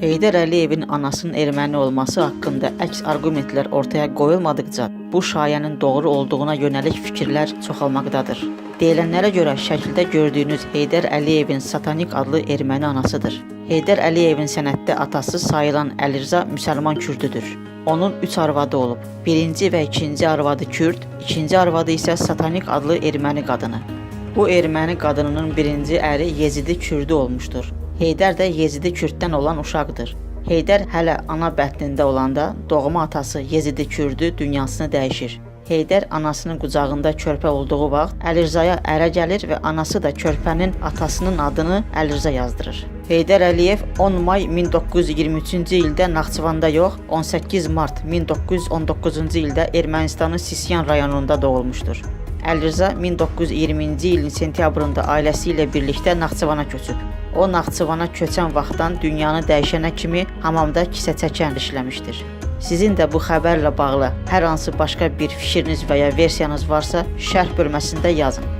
Heydər Əliyevin anasının erməni olması haqqında əks arqumentlər ortaya qoyulmadıqca bu şayənin doğru olduğuna yönəlik fikirlər çoxalmaqdadır. Deyilənlərə görə şəkildə gördüyünüz Heydər Əliyevin Satanik adlı erməni anasıdır. Heydər Əliyevin sənətdə atası sayılan Əlirza müsəlman kürdüdür. Onun 3 arvadı olub. Birinci və ikinci arvadı Kürd, ikinci arvadı isə Satanik adlı erməni qadını. Bu erməni qadınının birinci əri Yezidi Kürdü olmuşdur. Heydər də Yezidi Kürddən olan uşaqdır. Heydər hələ ana bətnində olanda doğma atası Yezidi Kürdü dünyasını dəyişir. Heydər anasının qucağında körpə olduğu vaxt Əlirzaya ərə gəlir və anası da körpənin atasının adını Əlirzə yazdırır. Heydər Əliyev 10 may 1923-cü ildə Naxçıvanda yox, 18 mart 1919-cu ildə Ermənistanın Sisyan rayonunda doğulmuşdur. Əlirza 1920-ci ilin sentyabrında ailəsi ilə birlikdə Naxçıvana köçüb. O, Naxçıvana köçən vaxtdan dünyanı dəyişənə kimi hamamda kisə çəkən işləmişdir. Sizin də bu xəbərlə bağlı hər hansı başqa bir fikriniz və ya versiyanız varsa, şərh bölməsində yazın.